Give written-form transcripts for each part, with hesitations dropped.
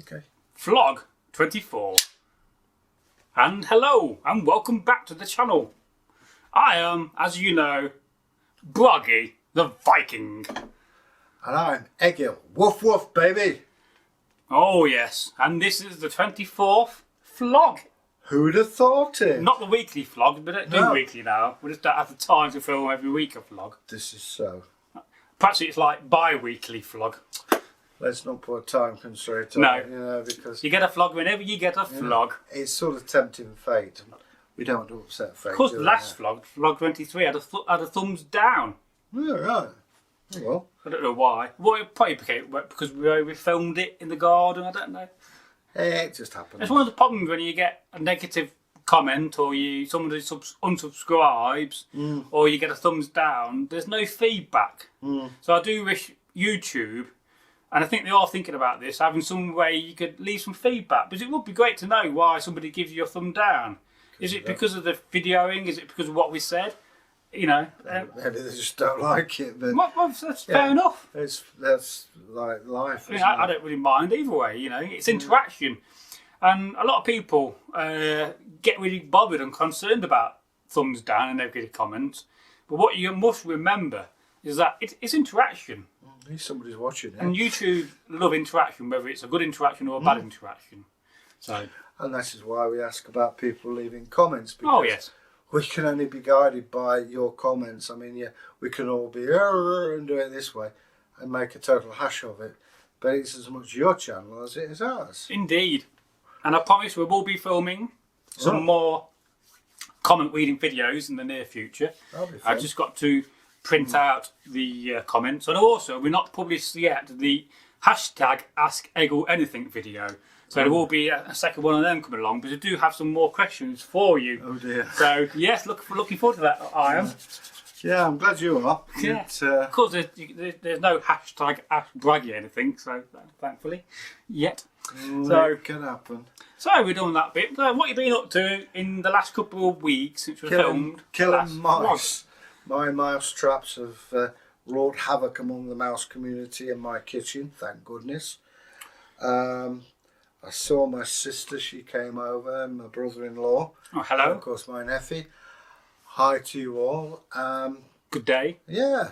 Okay. Vlog 24. And hello, and welcome back to the channel. I am, as you know, Bragi, the Viking. And I'm Egil. Woof woof, baby. Oh yes, and this is the 24th vlog. Who'd have thought it? Not the weekly vlog, we don't do weekly now. We just don't have the time to film every week a vlog. This is so. Perhaps it's like bi-weekly vlog. Let's not put a time constraint on No. it, you know, because You get a vlog whenever you get a vlog. it's sort of tempting fate. We don't want to upset fate. Of course, do the we? last vlog, vlog 23, had a thumbs down. Yeah, right. Oh, well, I don't know why. Well, it probably became because we filmed it in the garden. I don't know. it just happened. It's one of the problems when you get a negative comment or somebody unsubscribes or you get a thumbs down. There's no feedback. So I do wish YouTube, and I think they are thinking about this, having some way you could leave some feedback, because it would be great to know why somebody gives you a thumb down. Is it because of the videoing? Is it because of what we said? You know, Maybe they just don't like it, but well, that's fair enough. that's like life. I mean, I don't really mind either way. You know, it's interaction, and a lot of people get really bothered and concerned about thumbs down and negative comments. But what you must remember is that it's interaction. At least somebody's watching it. And YouTube love interaction, whether it's a good interaction or a bad interaction. So, And that is why we ask about people leaving comments. Because oh yes, we can only be guided by your comments. I mean, yeah, we can all be and do it this way and make a total hash of it. But it's as much your channel as it is ours. indeed. And I promise we will be filming some more comment reading videos in the near future. That'll be fun. I've just got to print out the comments, and also we're not published yet the hashtag Ask Egil Anything video. So there will be a second one of them coming along, but I do have some more questions for you. Oh dear. So yes, looking forward to that. I am. Yeah, I'm glad you are. Yeah. It, Of course, there's no hashtag Ask Bragi anything, so thankfully, yet. So it can happen. So we're done that bit. What have you been up to in the last couple of weeks since we filmed? Killing mice. My mouse traps have wrought havoc among the mouse community in my kitchen, thank goodness. I saw my sister, she came over, and my brother-in-law. Oh, hello. And of course, my nephew. Hi to you all. Good day. Yeah.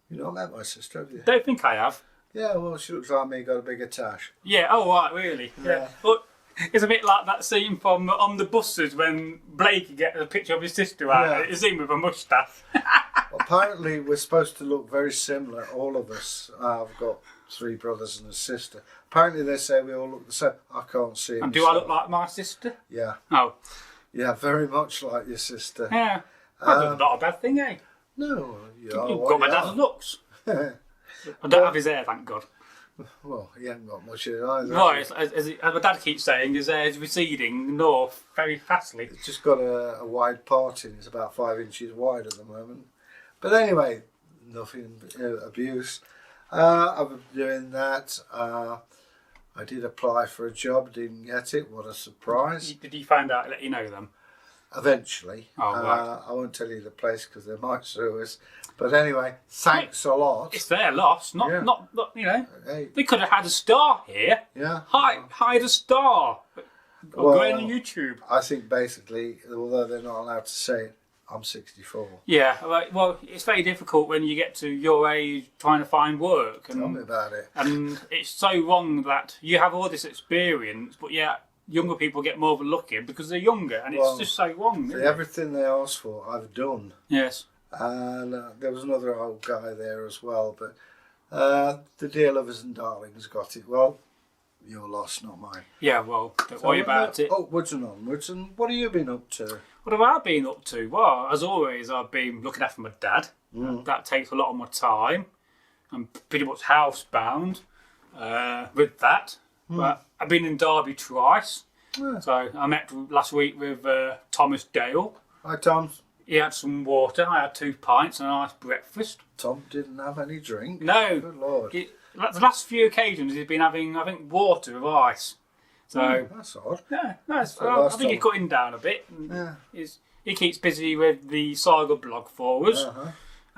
You've not met my sister, have you? Don't think I have. Yeah, well, she looks like me, got a bigger tash. Yeah, oh right, really? Yeah. But it's a bit like that scene from On the Buses when Blake gets a picture of his sister out. Yeah. It's him with a moustache. Apparently, we're supposed to look very similar, all of us. I've got 3 brothers and a sister. Apparently, they say we all look the same. I can't see it. And do I look like my sister? Yeah. Oh. Yeah, very much like your sister. Yeah. That's not a bad thing, eh? No, you are You've what got my you dad's are. looks. I don't have his hair, thank God. Well, he hasn't got much in either. Right, as my dad keeps saying, his hair is receding north very fastly. It's just got a wide parting. It's about 5 inches wide at the moment. But anyway, nothing abuse. I've been doing that. I did apply for a job, didn't get it. What a surprise. Did you find out, let you know them? Eventually. Oh, right. I won't tell you the place because they might sue us. But anyway, thanks a lot. It's their loss, not you know. Hey, They could have had a star here. yeah. Hide a star. Or go on YouTube. I think basically, although they're not allowed to say it, I'm 64. Yeah, well, it's very difficult when you get to your age trying to find work. Tell me about it. And it's so wrong that you have all this experience, but yeah, younger people get more of a look in because they're younger, and it's just so wrong. Isn't it? Everything they asked for, I've done. Yes. And there was another old guy there as well, but the dear lovers and darlings got it. Well, your loss, not mine. Yeah, well, don't worry about it. Upwards and onwards. And what have you been up to? What have I been up to? Well, as always, I've been looking after my dad. That takes a lot of my time. I'm pretty much housebound with that. But I've been in Derby twice. Yeah. So I met last week with Thomas Dale. Hi, Tom. He had some water. I had 2 pints and a nice breakfast. Tom didn't have any drink. No. Good Lord. The last few occasions he's been having, I think, water with ice. So That's odd. yeah, no, the I last think he's time. cutting down a bit. And Yeah. he keeps busy with the Saga blog for us.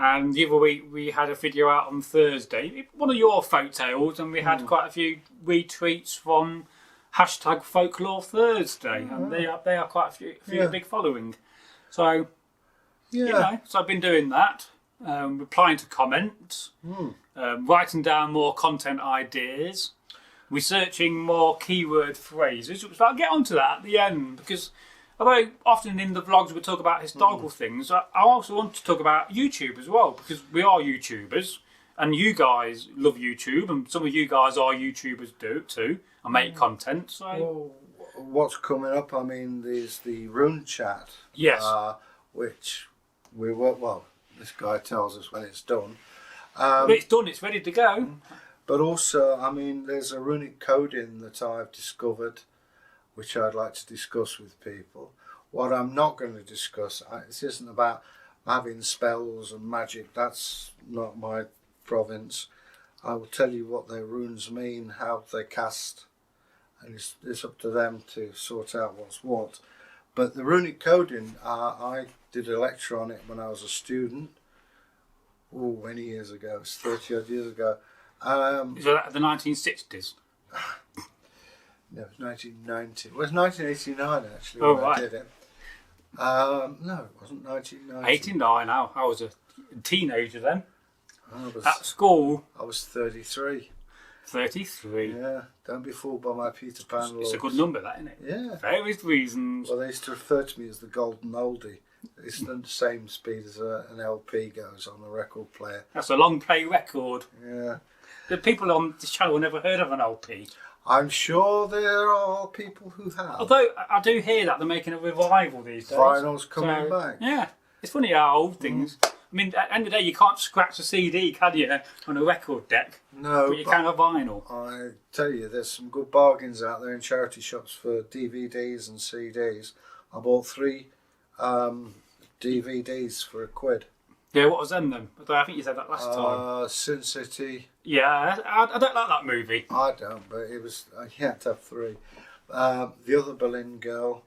And the other week we had a video out on Thursday, one of your folk tales, and we had quite a few retweets from hashtag FolkloreThursday, and they are quite a few big following. So, so I've been doing that, replying to comments, writing down more content ideas, researching more keyword phrases. So I'll get onto that at the end, because although often in the vlogs we talk about historical things, I also want to talk about YouTube as well, because we are YouTubers, and you guys love YouTube, and some of you guys are YouTubers too, and make content. So, well, what's coming up? I mean, there's the Rune Chat. Yes. Which we work. Well, this guy tells us when it's done. But it's done. It's ready to go. But also, I mean, there's a runic coding that I've discovered, which I'd like to discuss with people. What I'm not going to discuss, this isn't about having spells and magic. That's not my province. I will tell you what their runes mean, how they cast, and it's up to them to sort out what's what. But the runic coding, I did a lecture on it when I was a student. Oh, many years ago. It's 30 odd years ago. Is that the 1960s? No, it was 1990. It was 1989 actually when I did it. No, it wasn't 1990. 89 now. I was a teenager then. At school. I was 33. 33. Yeah, don't be fooled by my Peter Pan looks. It's a good number, that, isn't it? Yeah. Various reasons. Well, they used to refer to me as the golden oldie. It's the same speed as an LP goes on a record player. That's a long play record. Yeah. The people on this channel have never heard of an LP. I'm sure there are people who have. Although I do hear that they're making a revival these days. Vinyl's coming back. Yeah. It's funny how old things... I mean, at the end of the day, you can't scratch a CD, can you, on a record deck? No. But you can a vinyl. I tell you, there's some good bargains out there in charity shops for DVDs and CDs. I bought 3 DVDs for £1. Yeah, what was them then? I think you said that last time. Sin City. Yeah, I don't like that movie. I don't, but it was. You had to have 3. The Other Berlin Girl,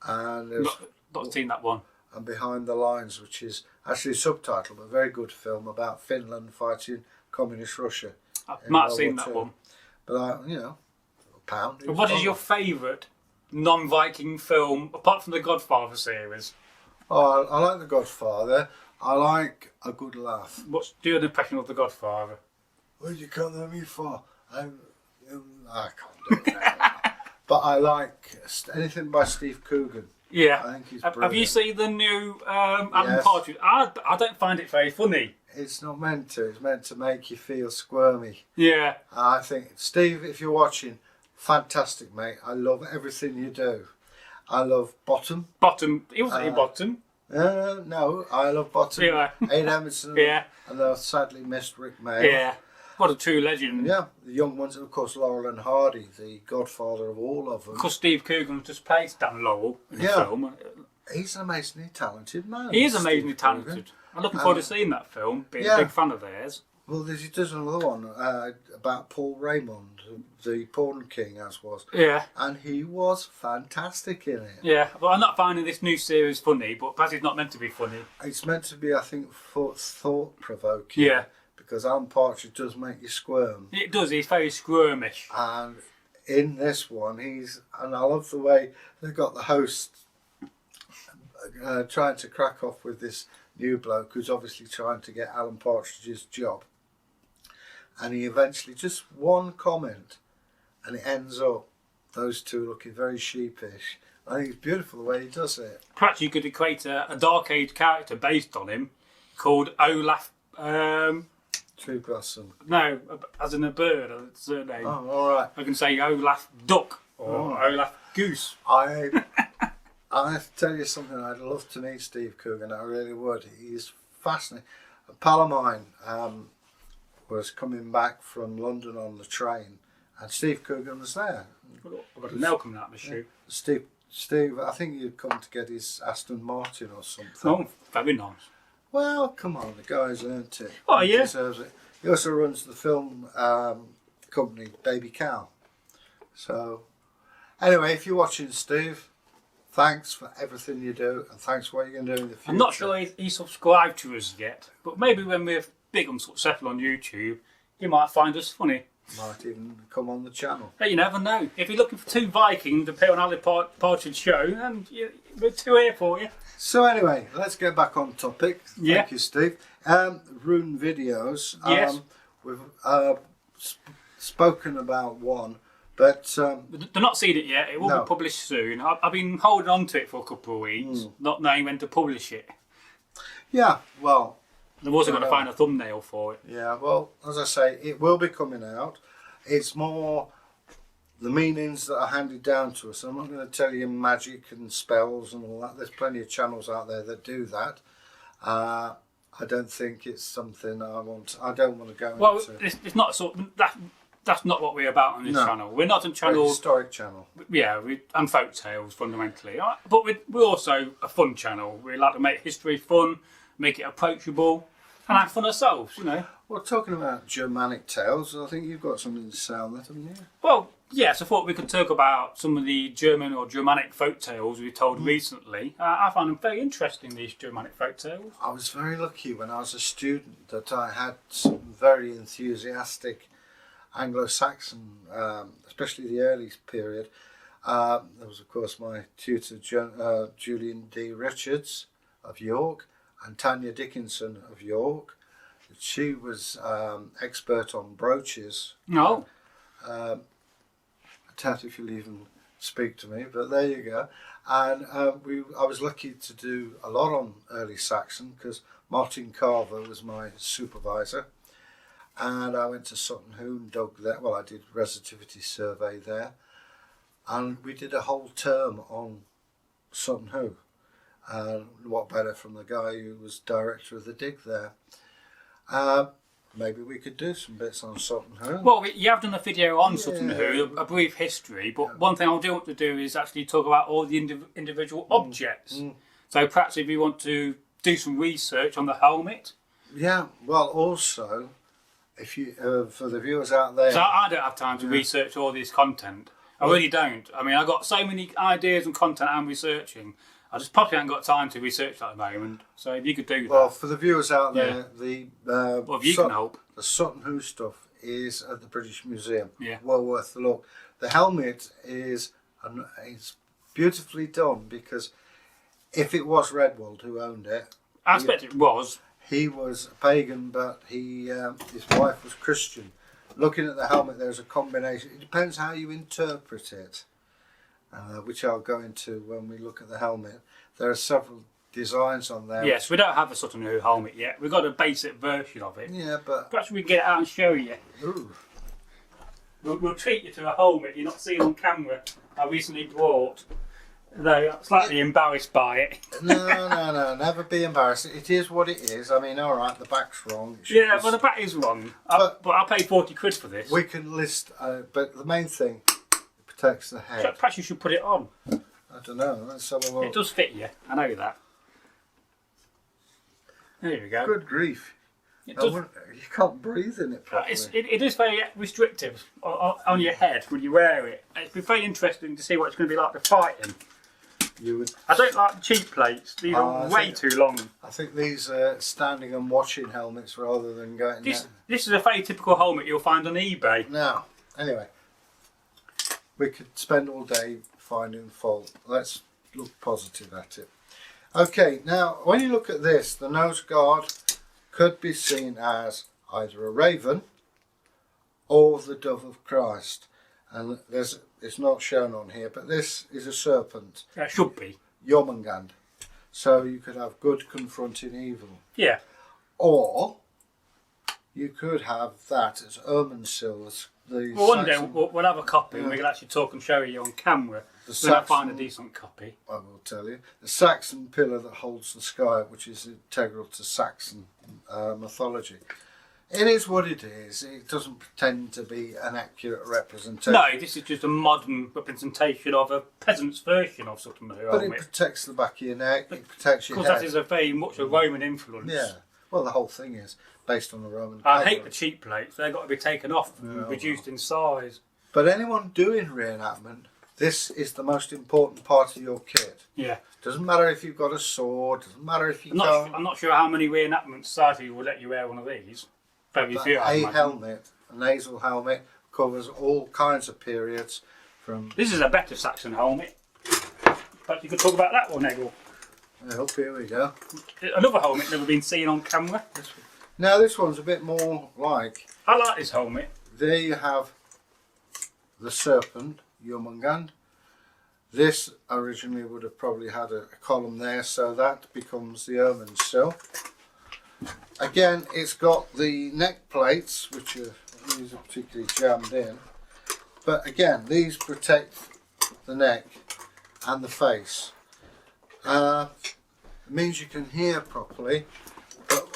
and not seen that one. And Behind the Lines, which is actually a subtitle, but a very good film about Finland fighting communist Russia. I might have seen that one. But £1. And what is your favourite non-Viking film, apart from the Godfather series? Oh, I like The Godfather. I like a good laugh. What's your impression of the Godfather? What did you come to me for? I can't do it. But I like anything by Steve Coogan. Yeah. I think he's brilliant. Have you seen the new Alan Partridge? I don't find it very funny. It's not meant to. It's meant to make you feel squirmy. Yeah. I think, Steve, if you're watching, fantastic, mate. I love everything you do. I love Bottom. Bottom. He wasn't in Bottom. No, I love Bottom. Yeah. Aid Emerson. Yeah. And the sadly missed Rick Mail. Yeah. What a true legend. Yeah. The young ones, of course, Laurel and Hardy, the godfather of all of them. Of course, Steve Coogan just played Stan Laurel in the film. He's an amazingly talented man. He is amazingly talented. I'm looking forward to seeing that film, being a big fan of theirs. Well, he does another one about Paul Raymond, the Porn King, as was. Yeah. And he was fantastic in it. Yeah, well, I'm not finding this new series funny, but perhaps it's not meant to be funny. It's meant to be, I think, thought-provoking. Yeah. Because Alan Partridge does make you squirm. It does, he's very squirmish. And in this one, and I love the way they've got the host trying to crack off with this new bloke who's obviously trying to get Alan Partridge's job. And he eventually, just one comment, and it ends up those two looking very sheepish. I think it's beautiful the way he does it. Perhaps you could equate a Dark Age character based on him called Olaf... Truglason. No, as in a bird, a surname. Oh, all right. I can say Olaf Duck or Olaf Goose. I have to tell you something. I'd love to meet Steve Coogan. I really would. He's fascinating. A pal of mine was coming back from London on the train, and Steve Coogan was there. I've got a nail coming out of my shoe. Steve, I think he'd come to get his Aston Martin or something. Oh, very nice. Well, come on, the guy's earned it. Oh, He yeah. deserves it. He also runs the film company, Baby Cow. So, anyway, if you're watching, Steve, thanks for everything you do, and thanks for what you're going to do in the future. I'm not sure he subscribed to us yet, but maybe when we're big and successful on YouTube, he might find us funny. Might even come on the channel. Hey, you never know. If you're looking for two Vikings to appear on Ali Partridge show, and we're two here for you. So anyway, let's get back on topic. Thank you, Steve. Rune videos. Yes. We've spoken about one, but they're not seen it yet. It will be published soon. I've been holding on to it for a couple of weeks, not knowing when to publish it. Yeah, well, I've also got to find a thumbnail for it. Yeah, well, as I say, it will be coming out. It's more the meanings that are handed down to us. I'm not going to tell you magic and spells and all that. There's plenty of channels out there that do that. I don't think it's something I don't want to go into. It's not sort of, that's not what we're about on this channel. We're not a channel. Historic channel. Yeah, and folk tales fundamentally. But we're also a fun channel. We like to make history fun, make it approachable, and have fun ourselves, you know. Well, talking about Germanic tales, I think you've got something to say on that, haven't you? Well, yes, I thought we could talk about some of the German or Germanic folk tales we've told recently. I found them very interesting, these Germanic folk tales. I was very lucky when I was a student that I had some very enthusiastic Anglo-Saxon, especially the early period. There was, of course, my tutor, Julian D. Richards of York, and Tanya Dickinson of York. She was expert on brooches. No. I doubt if you'll even speak to me, but there you go. And I was lucky to do a lot on early Saxon because Martin Carver was my supervisor. And I went to Sutton Hoo and dug there. Well, I did resistivity survey there. And we did a whole term on Sutton Hoo. And what better from the guy who was director of the dig there. Maybe we could do some bits on Sutton Hoo. Well, you have done a video on Sutton Hoo, a brief history, but one thing I do want to do is actually talk about all the individual objects. So perhaps if you want to do some research on the helmet. Yeah, well, also, if you for the viewers out there... So I don't have time to research all this content. I really don't. I mean, I've got so many ideas and content I'm researching. I just probably haven't got time to research that at the moment. So if you could do that. Well, for the viewers out there, well, if you can help. The Sutton Hoo stuff is at the British Museum. Yeah. Well worth the look. The helmet is it's beautifully done because if it was Redwald who owned it... I expect it was. He was a pagan, but his wife was Christian. Looking at the helmet, there's a combination. It depends how you interpret it. Which I'll go into when we look at the helmet. There are several designs on there. Yes, we don't have a Sutton Hoo helmet yet. We've got a basic version of it. Yeah, but... Perhaps we can get it out and show you. Ooh. We'll treat you to a helmet you're not seeing on camera I recently bought. Though I'm slightly embarrassed by it. No, never be embarrassed. It is what it is. I mean, alright, the back's wrong. Yeah, well the back is wrong. But I'll pay 40 quid for this. We can list, but the main thing... protects the head. Perhaps you should put it on. I don't know. Let's have a look. It does fit you. I know that. There we go. Good grief! You can't breathe in it properly. It is very restrictive on your head when you wear it. It'd be very interesting to see what it's going to be like to fight in. I don't like the cheap plates. These are way too long. I think these are standing and watching helmets rather than going. This is a very typical helmet you'll find on eBay. Now, anyway. We could spend all day finding fault. Let's look positive at it. Okay, now when you look at this, the nose guard could be seen as either a raven or the dove of Christ. And it's not shown on here, but this is a serpent. It should be. Jormungand. So you could have good confronting evil. Yeah. Or you could have that as Irminsul. Well, one day we'll have a copy and we can actually talk and show you on camera when I find a decent copy. I will tell you. The Saxon pillar that holds the sky, which is integral to Saxon mythology. It is what it is. It doesn't pretend to be an accurate representation. No, this is just a modern representation of a peasant's version of Sutton Hoo. But it protects the back of your neck, it protects your head. Because that is a very much a Roman influence. Yeah. Well, the whole thing is based on the Roman. I hate the cheap plates. They've got to be taken off and reduced in size. But anyone doing reenactment this is the most important part of your kit. Yeah. Doesn't matter if you've got a sword, doesn't matter if you can't. I'm not sure how many reenactment society will let you wear one of these. Very few, I imagine. Helmet, a nasal helmet, covers all kinds of periods from... This is a better Saxon helmet. Perhaps you could talk about that one, Egil. Oh, here we go. Another helmet never been seen on camera. Now this one's a bit more like... I like this helmet. There you have the serpent, Jormungand. This originally would have probably had a column there, so that becomes the ermine sill. Again, it's got the neck plates, which are, these are particularly jammed in. But again, these protect the neck and the face. It means you can hear properly, but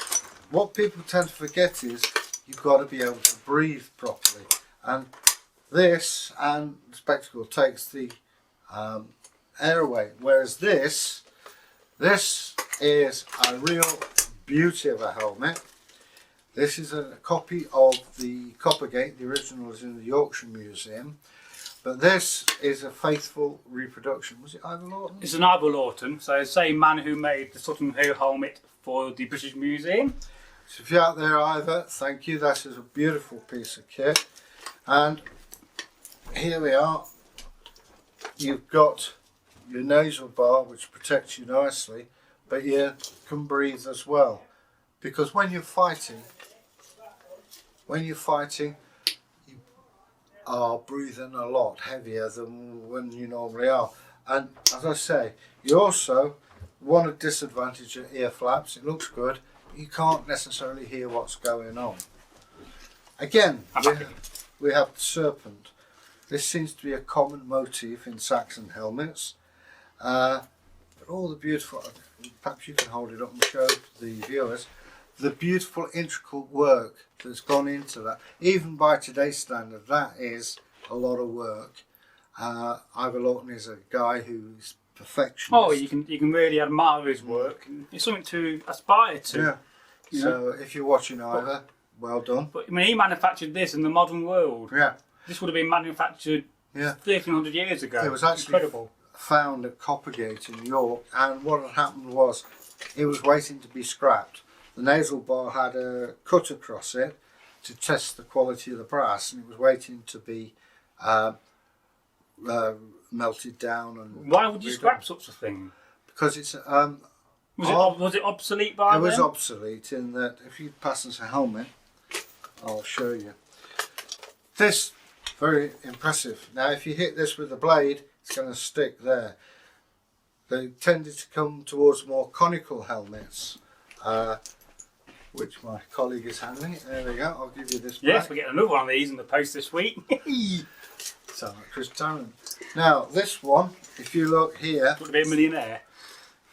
what people tend to forget is you've got to be able to breathe properly. And this and the spectacle takes the air away, whereas this is a real beauty of a helmet. This is a copy of the Coppergate. The original is in the Yorkshire Museum, but this is a faithful reproduction. Was it Ivor Lawton? It's an Ivor Lawton, so the same man who made the Sutton Hoo helmet for the British Museum. So if you're out there, Ivor, thank you. That is a beautiful piece of kit. And here we are. You've got your nasal bar, which protects you nicely, but you can breathe as well. Because when you're fighting, you are breathing a lot heavier than when you normally are. And as I say, you also want a disadvantage of ear flaps. It looks good, but you can't necessarily hear what's going on. Again, we have the serpent. This seems to be a common motif in Saxon helmets. But all the beautiful, perhaps you can hold it up and show the viewers, the beautiful intricate work that's gone into that. Even by today's standard, that is a lot of work. Ivor Lawton is a guy who's perfectionist. Oh, you can really admire his work. It's something to aspire to. Yeah. So if you're watching Ivor, well done. But I mean, he manufactured this in the modern world. Yeah. This would have been manufactured 1,300 years ago. It was actually incredible. Found at Coppergate in York, and what had happened was it was waiting to be scrapped. The nasal bar had a cut across it to test the quality of the brass, and it was waiting to be melted down. And why would you scrap such a thing? Because it's was it obsolete by then? It was obsolete in that if you pass us a helmet, I'll show you. This, very impressive. Now if you hit this with a blade, it's going to stick there. They tended to come towards more conical helmets, which my colleague is handling. There we go, I'll give you this back. Yes, we're getting another one of these in the post this week. Sound like Chris Tarrant. Now this one, if you look here, would be a millionaire.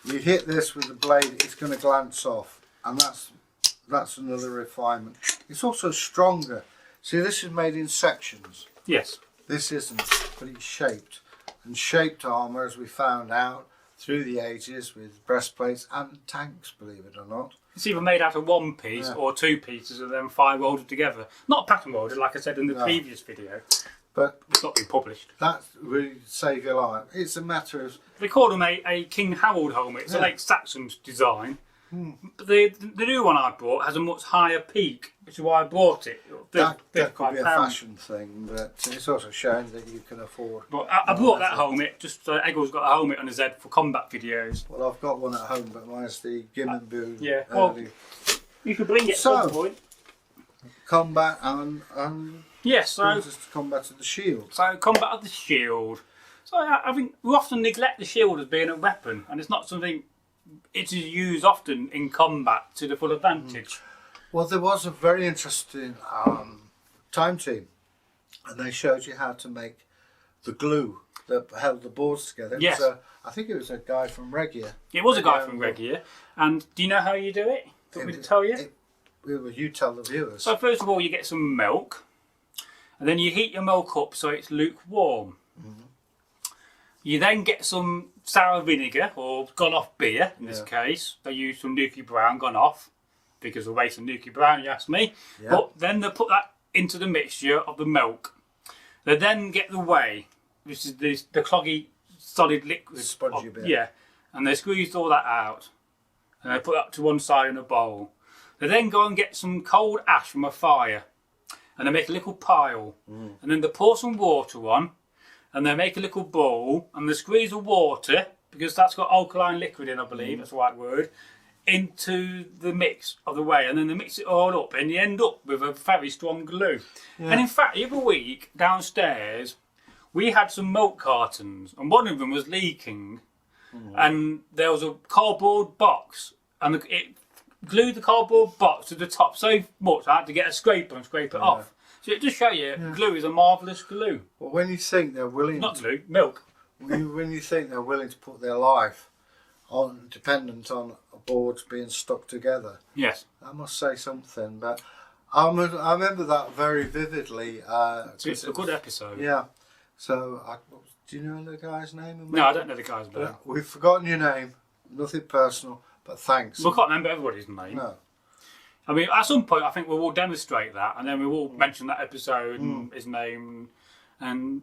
You hit this with the blade, it's going to glance off, and that's another refinement. It's also stronger. See, this is made in sections. Yes. This isn't, but it's shaped. And shaped armour, as we found out through the ages, with breastplates and tanks, believe it or not. It's either made out of one piece or two pieces and then 5 welded together. Not pattern welded, like I said in the previous video. But it's not been published. That really save your life. It's a matter of... They call them a King Harold helmet. It's a late Saxon design. But the new one I bought has a much higher peak, which is why I bought it. That could be a fashion thing, but it's also showing that you can afford. But I bought that helmet just so Egil's got a helmet on his head for combat videos. Well, I've got one at home, but mine's the Gimmenbu. Yeah, well, you could bring it at some point. Combat and yes, so brings us to combat of the shield. So combat of the shield. So I think we often neglect the shield as being a weapon, and it's not something. It is used often in combat to the full advantage. Well, there was a very interesting time team, and they showed you how to make the glue that held the boards together. It was I think it was a guy from Regia. It was a guy from Regia. And do you know how you do it? Do you want me to tell you? You tell the viewers. So first of all, you get some milk, and then you heat your milk up so it's lukewarm. You then get some sour vinegar, or gone off beer in this case. They use some Nuki Brown, gone off, because of the waste of Nuki Brown, you ask me. But then they put that into the mixture of the milk. They then get the whey, which is the cloggy solid liquid. Spongy bit. Yeah, and they squeezed all that out, and they put it up to one side in a bowl. They then go and get some cold ash from a fire, and they make a little pile, and then they pour some water on, and they make a little bowl, and they squeeze the water, because that's got alkaline liquid in, I believe, that's the right word, into the mix of the whey, and then they mix it all up, and you end up with a very strong glue. Yeah. And in fact, the other week, downstairs, we had some milk cartons, and one of them was leaking, and there was a cardboard box, and it glued the cardboard box to the top so much I had to get a scraper and scrape it off. So it just show you, glue is a marvellous glue. Well, when you think they're willing... Not glue, milk. When you think they're willing to put their life on dependent on boards being stuck together, yes, I must say something. But I remember that very vividly. It's a good episode. Yeah. So, do you know the guy's name? No, I don't know the guy's name. We've forgotten your name. Nothing personal, but thanks. We can't remember everybody's name. No. I mean, at some point, I think we will demonstrate that, and then we will mention that episode and his name, and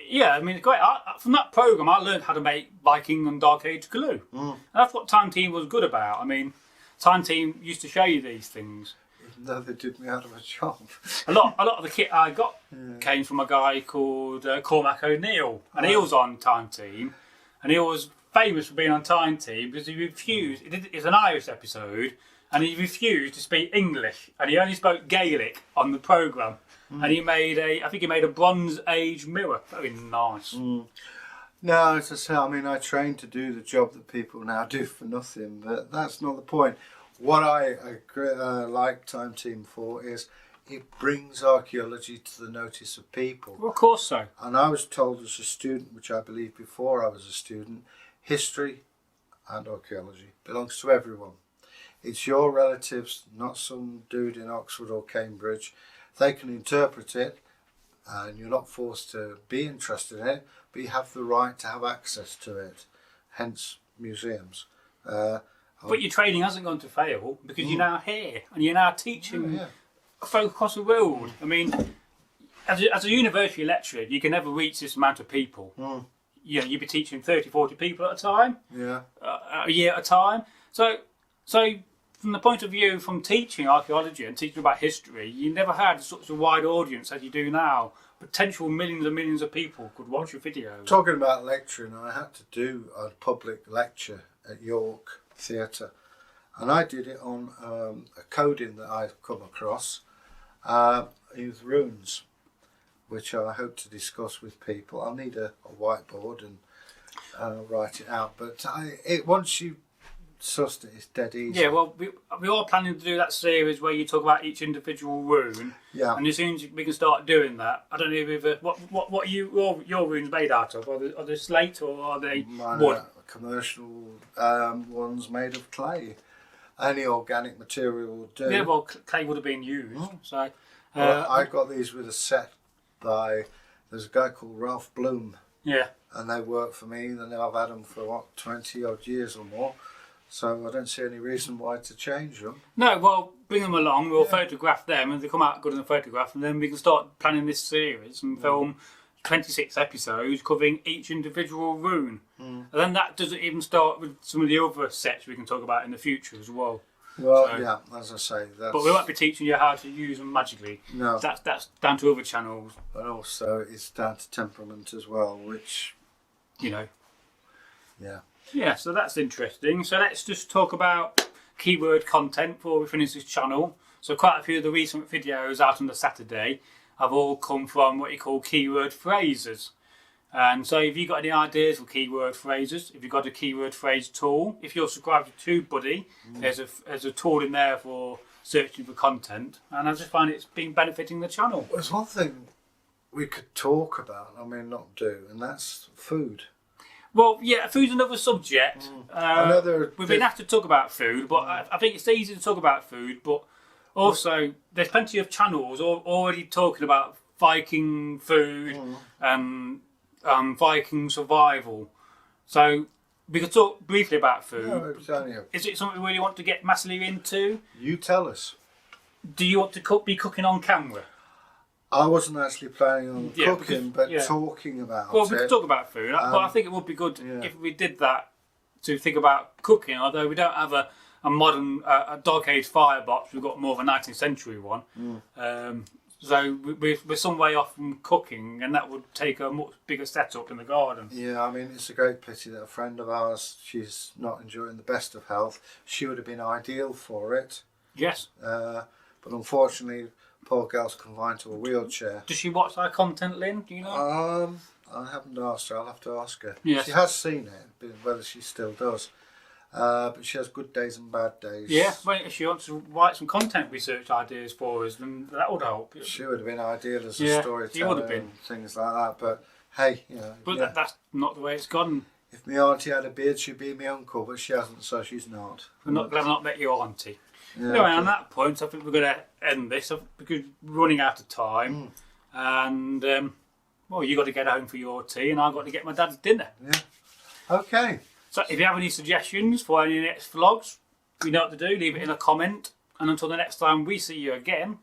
yeah, I mean, it's great. From that program, I learned how to make Viking and Dark Age glue. And that's what Time Team was good about. I mean, Time Team used to show you these things. Even though they did me out of a job. a lot of the kit I got came from a guy called Cormac O'Neill, and he was on Time Team, and he was famous for being on Time Team because he refused. It's an Irish episode. And he refused to speak English, and he only spoke Gaelic on the programme. And he made I think he made a Bronze Age mirror. Very nice. No, as I say, I mean, I trained to do the job that people now do for nothing, but that's not the point. What I like Time Team for is it brings archaeology to the notice of people. Well, of course so. And I was told as a student, which I believe before I was a student, history and archaeology belongs to everyone. It's your relatives, not some dude in Oxford or Cambridge. They can interpret it, and you're not forced to be interested in it, but you have the right to have access to it, hence museums. But your training hasn't gone to fail, because you're now here, and you're now teaching folk across the world. I mean, as a university lecturer, you can never reach this amount of people. You know, you'd be teaching 30, 40 people at a time, a year at a time. So from the point of view from teaching archaeology and teaching about history, you never had such a wide audience as you do now. Potential millions and millions of people could watch your videos. Talking about lecturing, I had to do a public lecture at York Theatre, and I did it on a coding that I've come across with runes, which I hope to discuss with people. I'll need a whiteboard and write it out, but once you sussed it's dead easy. Yeah, well, we are planning to do that series where you talk about each individual rune. Yeah. And as soon as we can start doing that, I don't know if what your runes made out of. Are they slate or are they wood? Commercial ones made of clay. Any organic material will do. Yeah, well, clay would have been used. So I got these with a set by. There's a guy called Ralph Bloom. Yeah. And they work for me. Then I've had them for 20 odd years or more. So I don't see any reason why to change them. No, well, bring them along, we'll photograph them, and they come out good in the photograph, and then we can start planning this series and film 26 episodes covering each individual rune. And then that doesn't even start with some of the other sets we can talk about in the future as well. Well, so, yeah, as I say, that's... But we won't be teaching you how to use them magically. No. That's down to other channels. But also, it's down to temperament as well, which... You know. Yeah. Yeah, so that's interesting. So let's just talk about keyword content before we finish this channel. So quite a few of the recent videos out on the Saturday have all come from what you call keyword phrases. And so if you've got any ideas for keyword phrases, if you've got a keyword phrase tool, if you're subscribed to TubeBuddy, there's a tool in there for searching for content. And I just find it's been benefiting the channel. There's one thing we could talk about, I mean not do, and that's food. Well, yeah, food's another subject. We've been asked to talk about food, but I think it's easy to talk about food, but also there's plenty of channels already talking about Viking food and Viking survival. So we could talk briefly about food. No, is it something we really want to get massively into? You tell us. Do you want to be cooking on camera? I wasn't actually planning on cooking, but yeah. talking about Well, we could talk about food, but I think it would be good if we did that to think about cooking. Although we don't have a modern a dark age firebox, we've got more of a 19th century one. So we're some way off from cooking, and that would take a much bigger setup in the garden. Yeah, I mean, it's a great pity that a friend of ours, she's not enjoying the best of health. She would have been ideal for it. Yes. But unfortunately, poor girl's confined to a wheelchair. Does she watch our content, Lynn? Do you know? I haven't asked her. I'll have to ask her. Yes. She has seen it, but whether she still does. But she has good days and bad days. Yeah, well, if she wants to write some content research ideas for us, then that would help. She would have been ideal as a storyteller and things like that. But hey, you know. But that's not the way it's gone. If my auntie had a beard, she'd be my uncle, but she hasn't, so she's not. I'm not glad I've not met your auntie. Yeah, anyway, on that point, I think we're going to end this because we're running out of time. And, well, you got to get home for your tea, and I've got to get my dad's dinner. Yeah. Okay. So if you have any suggestions for any next vlogs, you know what to do, leave it in a comment. And until the next time we see you again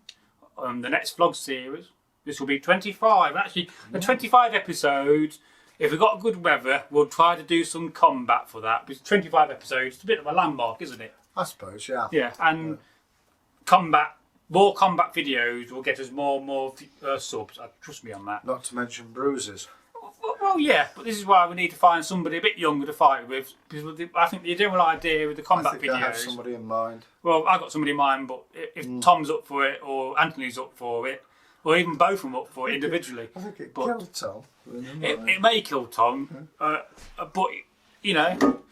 on the next vlog series, this will be 25. Actually, the 25 episodes, if we've got good weather, we'll try to do some combat for that. Because 25 episodes, it's a bit of a landmark, isn't it? I suppose, yeah. Yeah, and more combat videos will get us more and more subs. Trust me on that. Not to mention bruises. Well, yeah, but this is why we need to find somebody a bit younger to fight with. Because I think the general idea with the combat videos. I have somebody in mind. Well, I've got somebody in mind, but if Tom's up for it, or Anthony's up for it, or even both of them up for it individually. I think it killed Tom. It may kill Tom, but, you know,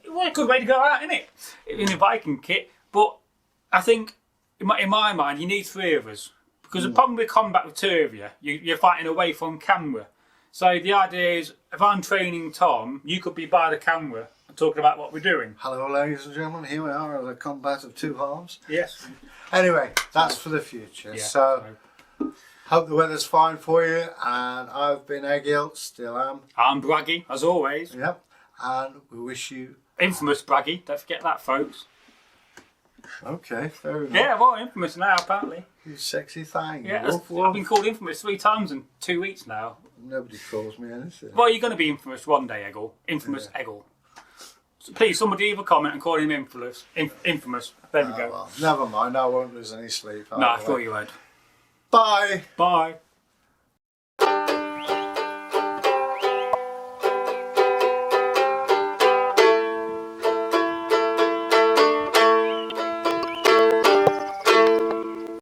what a good way to go out, isn't it? In a Viking kit. But I think, in my mind, you need three of us. Because the problem with combat with two of you, you're fighting away from camera. So the idea is, if I'm training Tom, you could be by the camera and talking about what we're doing. Hello, ladies and gentlemen. Here we are at a combat of two halves. Yes. Anyway, that's for the future. Yeah, so, hope the weather's fine for you. And I've been Egil, still am. I'm Bragi, as always. Yep. And we wish you... Infamous Bragi, don't forget that, folks. Okay, fair enough. Yeah, well, infamous now, apparently. You sexy thing. Yeah, I've been called infamous 3 times in 2 weeks now. Nobody calls me anything. Well, you're going to be infamous one day, Egil. Infamous Egil. So please, somebody leave a comment and call him infamous. Infamous. There we go. Well, never mind, I won't lose any sleep. No, I thought you would. Bye. Bye.